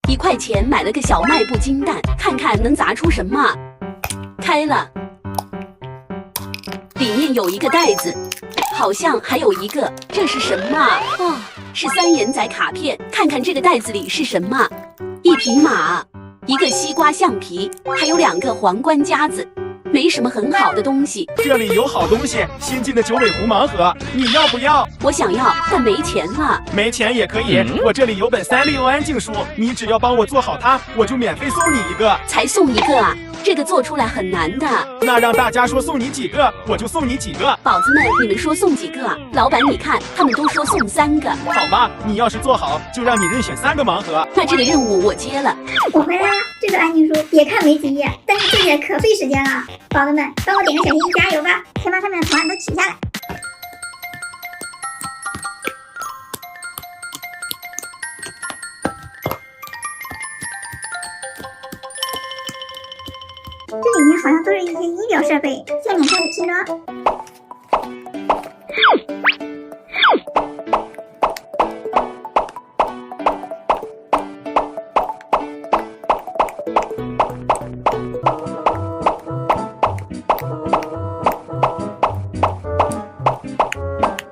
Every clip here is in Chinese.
1块钱买了个小卖部金蛋，看看能砸出什么。开了，里面有一个袋子，好像还有一个，这是什么啊？哦，是3元仔卡片。看看这个袋子里是什么？1匹马，1个西瓜橡皮，还有2个皇冠夹子。没什么很好的东西。这里有好东西，新进的九尾狐盲盒，你要不要？我想要，但没钱了。没钱也可以，我这里有本3丽鸥安静书，你只要帮我做好它，我就免费送你1个。才送1个啊？这个做出来很难的。那让大家说送你几个，我就送你几个。宝子们，你们说送几个啊？老板，你看，他们都说送3个。好吧，你要是做好，就让你任选3个盲盒。那这个任务我接了。我回来了，这个安静书别看没几页，但是做起来可费时间了。宝子们，帮我点个小心心，加油吧！先把上面的图案都取下来。这里面好像都是一些医疗设备，下面开始拼装。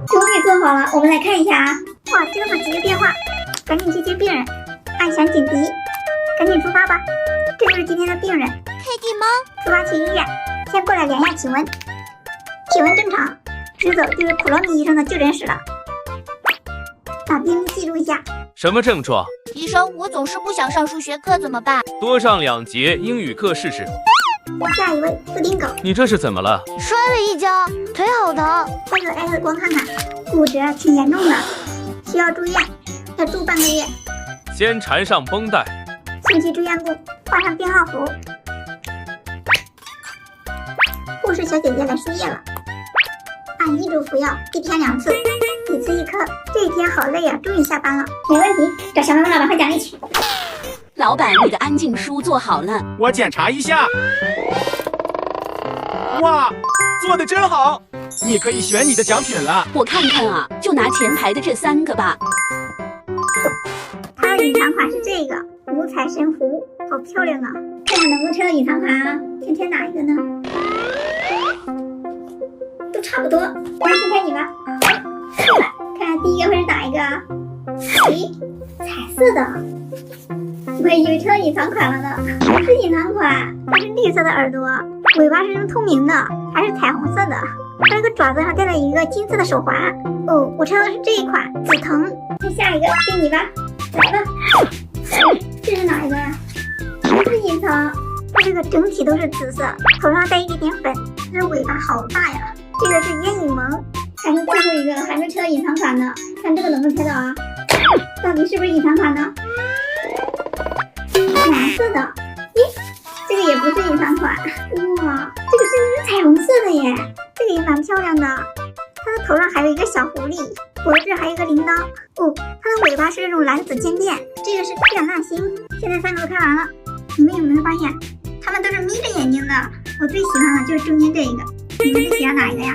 终于做好了，我们来看一下啊！哇，接了几个电话，赶紧去接病人，按响警笛，赶紧出发吧！这就是今天的病人。Kitty 吗？出发去医院，先过来量下体温，体温正常，直走就是普罗米医生的就诊室了。把病历记录一下。什么症状？医生，我总是不想上数学课，怎么办？多上2节英语课试试。下一位，布丁狗。你这是怎么了？摔了一跤，腿好疼。这个 X 光看看，骨折挺严重的，需要住院，要住半个月。先缠上绷带，送去住院部，换上病号服。护士小姐姐来输液了，按医嘱服药，1天2次，1次1颗。这一天好累啊，终于下班了。没问题，找小妹妹老板会奖励去。老板，你的安静书做好了，我检查一下。哇，做得真好！你可以选你的奖品了。我看看啊，就拿前排的这3个吧。它的隐藏款是这个五彩神壶，好漂亮啊！看看能不能拆到隐藏款啊？先拆哪一个呢？都差不多，那先拆你吧。是了，看看第一个会是哪一个啊？咦，彩色的。我也以为拆到隐藏款了呢，不是隐藏款，它是绿色的耳朵，尾巴是透明的，还是彩虹色的，它这个爪子上戴了一个金色的手环。哦，我拆到的是这一款紫藤。再下一个，给你吧，来吧。这是哪一个呀？不是隐藏，它这个整体都是紫色，头上带一点点粉，它的尾巴好大呀。这个是烟影萌，还剩最后一个了，还没拆到隐藏款呢，看这个能不能拆到啊？到底是不是隐藏款呢？蓝色的，咦，这个也不是隐藏款。哇，这个甚至是彩虹色的耶，这个也蛮漂亮的。它的头上还有一个小狐狸，脖子还有一个铃铛。哦，它的尾巴是这种蓝紫渐变。这个是皮尔纳星。现在3个都开完了，你们有没有发现，它们都是眯着眼睛的？我最喜欢的就是中间这一个，你们最喜欢哪一个呀？